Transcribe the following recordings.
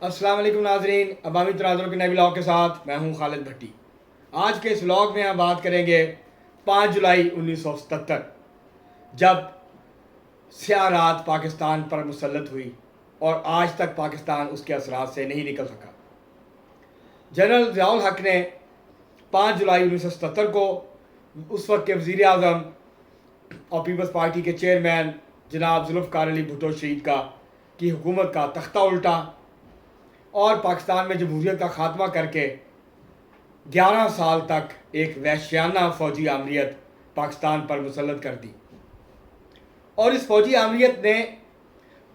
السلام علیکم ناظرین، عوامی تناظروں کے نئے ولاگ کے ساتھ میں ہوں خالد بھٹی۔ آج کے اس ولاگ میں ہم بات کریں گے 5 جولائی 1977، جب سیاہ رات پاکستان پر مسلط ہوئی اور آج تک پاکستان اس کے اثرات سے نہیں نکل سکا۔ جنرل ضیاء الحق نے 5 جولائی 1977 کو اس وقت کے وزیر اعظم اور پیپلز پارٹی کے چیئرمین جناب ذوالفقار علی بھٹو شہید کی حکومت کا تختہ الٹا اور پاکستان میں جمہوریت کا خاتمہ کر کے 11 سال تک ایک وحشیانہ فوجی آمریت پاکستان پر مسلط کر دی۔ اور اس فوجی آمریت نے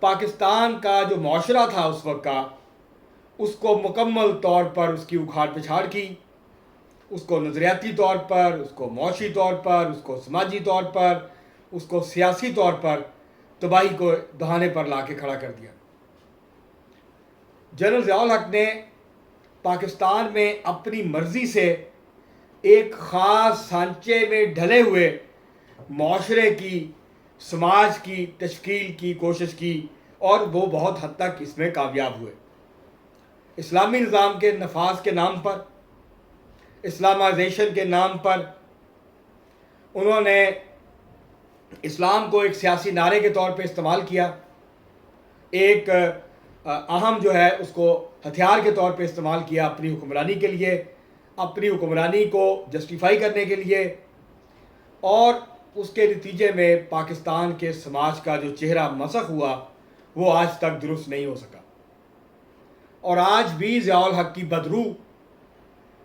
پاکستان کا جو معاشرہ تھا اس وقت کا، اس کو مکمل طور پر اس کی اکھاڑ پچھاڑ کی، اس کو نظریاتی طور پر، اس کو معاشی طور پر، اس کو سماجی طور پر، اس کو سیاسی طور پر تباہی کو دہانے پر لا کے کھڑا کر دیا۔ جنرل ضیاء الحق نے پاکستان میں اپنی مرضی سے ایک خاص سانچے میں ڈھلے ہوئے معاشرے کی، سماج کی تشکیل کی کوشش کی اور وہ بہت حد تک اس میں کامیاب ہوئے۔ اسلامی نظام کے نفاذ کے نام پر، اسلامائزیشن کے نام پر انہوں نے اسلام کو ایک سیاسی نعرے کے طور پہ استعمال کیا، ایک اہم جو ہے اس کو ہتھیار کے طور پہ استعمال کیا اپنی حکمرانی کے لیے، اپنی حکمرانی کو جسٹیفائی کرنے کے لیے، اور اس کے نتیجے میں پاکستان کے سماج کا جو چہرہ مسخ ہوا وہ آج تک درست نہیں ہو سکا۔ اور آج بھی ضیاء الحق کی بدروح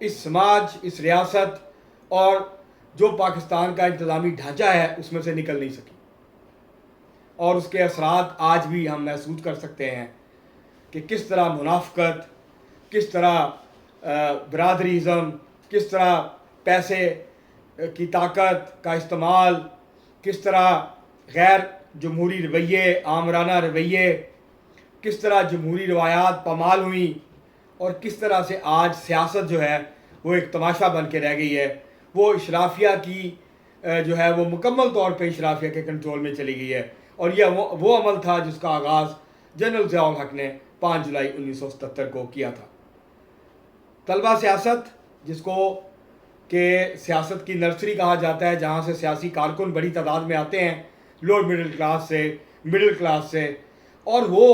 اس سماج، اس ریاست اور جو پاکستان کا انتظامی ڈھانچہ ہے اس میں سے نکل نہیں سکی، اور اس کے اثرات آج بھی ہم محسوس کر سکتے ہیں کہ کس طرح منافقت، کس طرح برادریزم، کس طرح پیسے کی طاقت کا استعمال، کس طرح غیر جمہوری رویے، آمرانہ رویے، کس طرح جمہوری روایات پامال ہوئیں، اور کس طرح سے آج سیاست جو ہے وہ ایک تماشا بن کے رہ گئی ہے۔ وہ اشرافیہ کی جو ہے وہ مکمل طور پہ اشرافیہ کے کنٹرول میں چلی گئی ہے، اور یہ وہ عمل تھا جس کا آغاز جنرل ضیاء الحق نے 5 جولائی 1977 کو کیا تھا۔ طلبہ سیاست، جس کو کہ سیاست کی نرسری کہا جاتا ہے، جہاں سے سیاسی کارکن بڑی تعداد میں آتے ہیں لوور مڈل کلاس سے، مڈل کلاس سے، اور وہ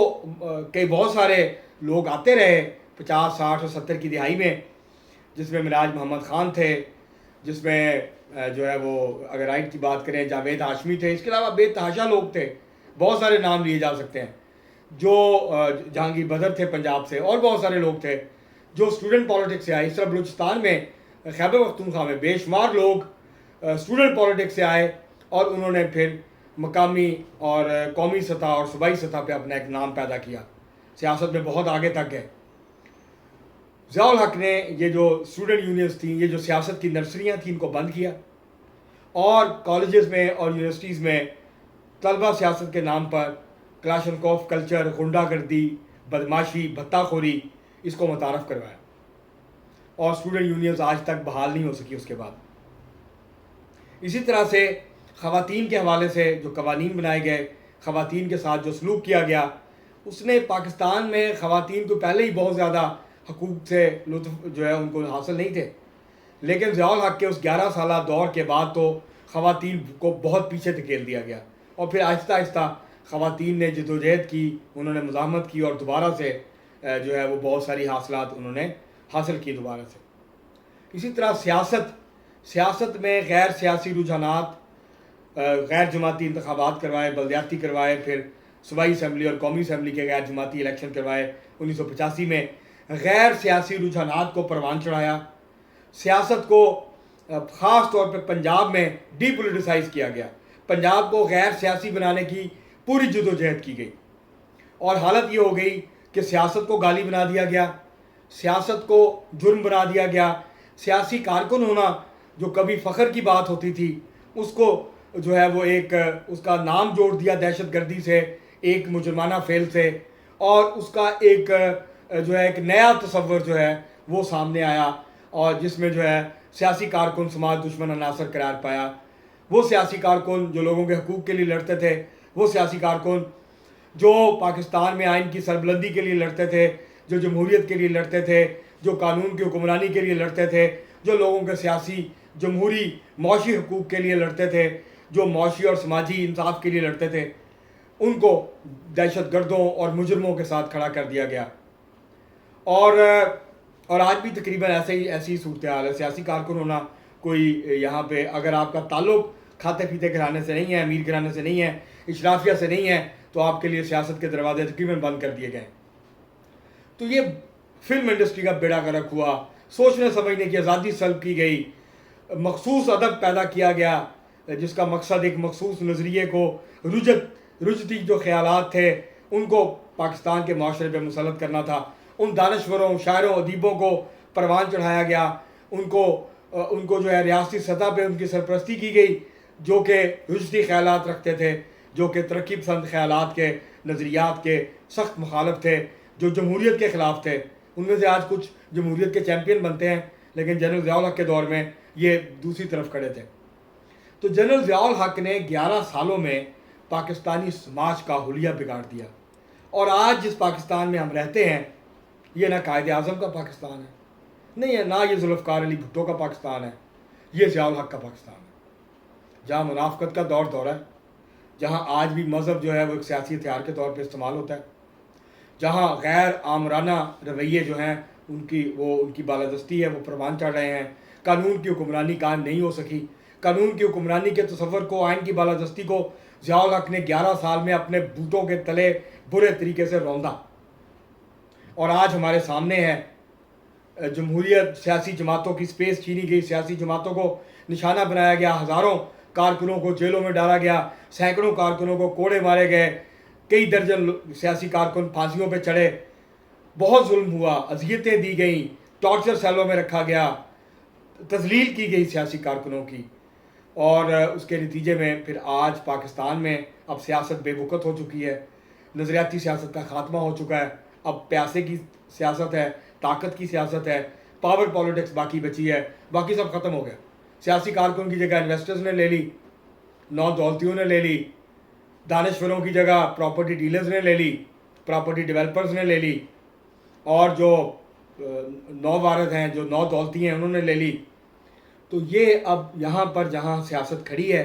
کئی بہت سارے لوگ آتے رہے 50، 60 اور 70 کی دہائی میں، جس میں مراج محمد خان تھے، جس میں جو ہے وہ اگر رائٹ کی بات کریں جاوید ہاشمی تھے، اس کے علاوہ بے تحاشا لوگ تھے، بہت سارے نام لیے جا سکتے ہیں، جو جہانگیر بدر تھے پنجاب سے، اور بہت سارے لوگ تھے جو اسٹوڈنٹ پالیٹکس سے آئے۔ اس طرح بلوچستان میں، خیبر پختونخوا میں بے شمار لوگ اسٹوڈنٹ پالیٹکس سے آئے، اور انہوں نے پھر مقامی اور قومی سطح اور صوبائی سطح پہ اپنا ایک نام پیدا کیا، سیاست میں بہت آگے تک گئے۔ ضیاء الحق نے یہ جو اسٹوڈنٹ یونینز تھیں، یہ جو سیاست کی نرسریاں تھیں، ان کو بند کیا، اور کالجز میں اور یونیورسٹیز میں طلبہ سیاست کے نام پر کلاشنکوف کلچر، غنڈہ گردی، بدماشی، بھتہ خوری، اس کو متعارف کروایا، اور اسٹوڈنٹ یونینز آج تک بحال نہیں ہو سکی اس کے بعد۔ اسی طرح سے خواتین کے حوالے سے جو قوانین بنائے گئے، خواتین کے ساتھ جو سلوک کیا گیا، اس نے پاکستان میں خواتین کو پہلے ہی بہت زیادہ حقوق سے لطف جو ہے ان کو حاصل نہیں تھے، لیکن ضیاء الحق کے اس 11 سالہ دور کے بعد تو خواتین کو بہت پیچھے دھکیل دیا گیا، اور پھر آہستہ آہستہ خواتین نے جدوجہد کی، انہوں نے مزاحمت کی، اور دوبارہ سے جو ہے وہ بہت ساری حاصلات انہوں نے حاصل کی دوبارہ سے۔ اسی طرح سیاست میں غیر سیاسی رجحانات، غیر جماعتی انتخابات کروائے، بلدیاتی کروائے، پھر صوبائی اسمبلی اور قومی اسمبلی کے غیر جماعتی الیکشن کروائے 1985 میں، غیر سیاسی رجحانات کو پروان چڑھایا، سیاست کو خاص طور پہ پنجاب میں ڈی پولیٹیسائز کیا گیا، پنجاب کو غیر سیاسی بنانے کی پوری جدوجہد کی گئی، اور حالت یہ ہو گئی کہ سیاست کو گالی بنا دیا گیا، سیاست کو جرم بنا دیا گیا، سیاسی کارکن ہونا جو کبھی فخر کی بات ہوتی تھی اس کو جو ہے وہ ایک اس کا نام جوڑ دیا دہشت گردی سے، ایک مجرمانہ فعل سے، اور اس کا ایک جو ہے ایک نیا تصور جو ہے وہ سامنے آیا، اور جس میں جو ہے سیاسی کارکن سماج دشمن عناصر قرار پایا۔ وہ سیاسی کارکن جو لوگوں کے حقوق کے لیے لڑتے تھے، وہ سیاسی کارکن جو پاکستان میں آئین کی سربلندی کے لیے لڑتے تھے، جو جمہوریت کے لیے لڑتے تھے، جو قانون کی حکمرانی کے لیے لڑتے تھے، جو لوگوں کے سیاسی، جمہوری، معاشی حقوق کے لیے لڑتے تھے، جو معاشی اور سماجی انصاف کے لیے لڑتے تھے، ان کو دہشت گردوں اور مجرموں کے ساتھ کھڑا کر دیا گیا۔ اور آج بھی تقریباً ایسی صورتحال ہے۔ سیاسی کارکن ہونا کوئی یہاں پہ، اگر آپ کا تعلق کھاتے پیتے گھرانے سے نہیں ہے، امیر گھرانے سے نہیں ہے، اشرافیہ سے نہیں ہے، تو آپ کے لیے سیاست کے دروازے تقریباً بند کر دیے گئے۔ تو یہ فلم انڈسٹری کا بیڑا غرق ہوا، سوچنے سمجھنے کی آزادی سلب کی گئی، مخصوص ادب پیدا کیا گیا جس کا مقصد ایک مخصوص نظریے کو، رجتی جو خیالات تھے ان کو پاکستان کے معاشرے پہ مسلط کرنا تھا۔ ان دانشوروں، شاعروں، ادیبوں کو پروان چڑھایا گیا، ان کو جو ہے ریاستی سطح پہ ان کی سرپرستی کی گئی جو کہ رجتی خیالات رکھتے تھے، جو کہ ترقی پسند خیالات کے، نظریات کے سخت مخالف تھے، جو جمہوریت کے خلاف تھے۔ ان میں سے آج کچھ جمہوریت کے چیمپئن بنتے ہیں، لیکن جنرل ضیاء الحق کے دور میں یہ دوسری طرف کھڑے تھے۔ تو جنرل ضیاء الحق نے 11 سالوں میں پاکستانی سماج کا حلیہ بگاڑ دیا، اور آج جس پاکستان میں ہم رہتے ہیں یہ نہ قائد اعظم کا پاکستان ہے، نہیں ہے، نہ یہ ذوالفقار علی بھٹو کا پاکستان ہے، یہ ضیاء الحق کا پاکستان ہے، جہاں منافقت کا دور ہے، جہاں آج بھی مذہب جو ہے وہ ایک سیاسی ہتھیار کے طور پہ استعمال ہوتا ہے، جہاں غیر آمرانہ رویے جو ہیں ان کی بالادستی ہے، وہ پروان چڑھ رہے ہیں، قانون کی حکمرانی قائم نہیں ہو سکی۔ قانون کی حکمرانی کے تصور کو، آئین کی بالادستی کو ضیاء الحق نے 11 سال میں اپنے بوتوں کے تلے برے طریقے سے روندا، اور آج ہمارے سامنے ہے جمہوریت، سیاسی جماعتوں کی سپیس چھینی گئی، سیاسی جماعتوں کو نشانہ بنایا گیا، ہزاروں کارکنوں کو جیلوں میں ڈالا گیا، سینکڑوں کارکنوں کو کوڑے مارے گئے، کئی درجن سیاسی کارکن پھانسیوں پہ چڑھے، بہت ظلم ہوا، اذیتیں دی گئیں، ٹارچر سیلوں میں رکھا گیا، تذلیل کی گئی سیاسی کارکنوں کی، اور اس کے نتیجے میں پھر آج پاکستان میں اب سیاست بے وقت ہو چکی ہے، نظریاتی سیاست کا خاتمہ ہو چکا ہے، اب پیسے کی سیاست ہے، طاقت کی سیاست ہے، پاور پالیٹکس باقی بچی ہے، باقی سب ختم ہو گیا۔ سیاسی کارکن کی جگہ انویسٹرز نے لے لی، نو دولتیوں نے لے لی، دانشوروں کی جگہ پراپرٹی ڈیلرز نے لے لی، پراپرٹی ڈیولپرز نے لے لی، اور جو نو وارد ہیں، جو نو دولتی ہیں، انہوں نے لے لی۔ تو یہ اب یہاں پر جہاں سیاست کھڑی ہے،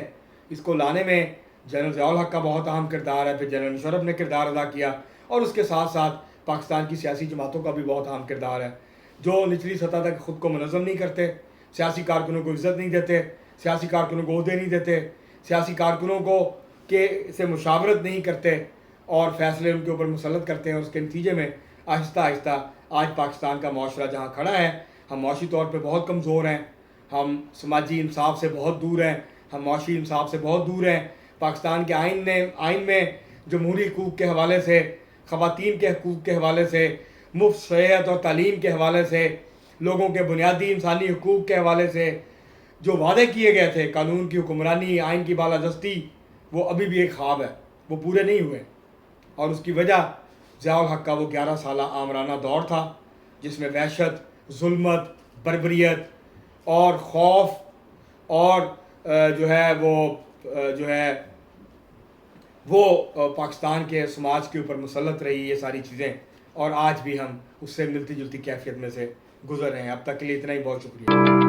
اس کو لانے میں جنرل ضیاء الحق کا بہت اہم کردار ہے، پھر جنرل مشرف نے کردار ادا کیا، اور اس کے ساتھ ساتھ پاکستان کی سیاسی جماعتوں کا بھی بہت اہم کردار ہے، جو نچلی سطح تک خود کو منظم نہیں کرتے، سیاسی کارکنوں کو عزت نہیں دیتے، سیاسی کارکنوں کو عہدے نہیں دیتے، سیاسی کارکنوں کو سے مشاورت نہیں کرتے، اور فیصلے ان کے اوپر مسلط کرتے ہیں، اور اس کے نتیجے میں آہستہ آہستہ آج پاکستان کا معاشرہ جہاں کھڑا ہے، ہم معاشی طور پہ بہت کمزور ہیں، ہم سماجی انصاف سے بہت دور ہیں، ہم معاشی انصاف سے بہت دور ہیں۔ پاکستان کے آئین میں جمہوری حقوق کے حوالے سے، خواتین کے حقوق کے حوالے سے، مفت صحت اور تعلیم کے حوالے سے، لوگوں کے بنیادی انسانی حقوق کے حوالے سے جو وعدے کیے گئے تھے، قانون کی حکمرانی، آئین کی بالادستی، وہ ابھی بھی ایک خواب ہے، وہ پورے نہیں ہوئے، اور اس کی وجہ ضیاء الحق کا وہ 11 سالہ آمرانہ دور تھا جس میں وحشت، ظلمت، بربریت اور خوف اور وہ پاکستان کے سماج کے اوپر مسلط رہی، یہ ساری چیزیں، اور آج بھی ہم اس سے ملتی جلتی کیفیت میں سے گزر رہے ہیں۔ اب تک کے لیے اتنا ہی، بہت شکریہ۔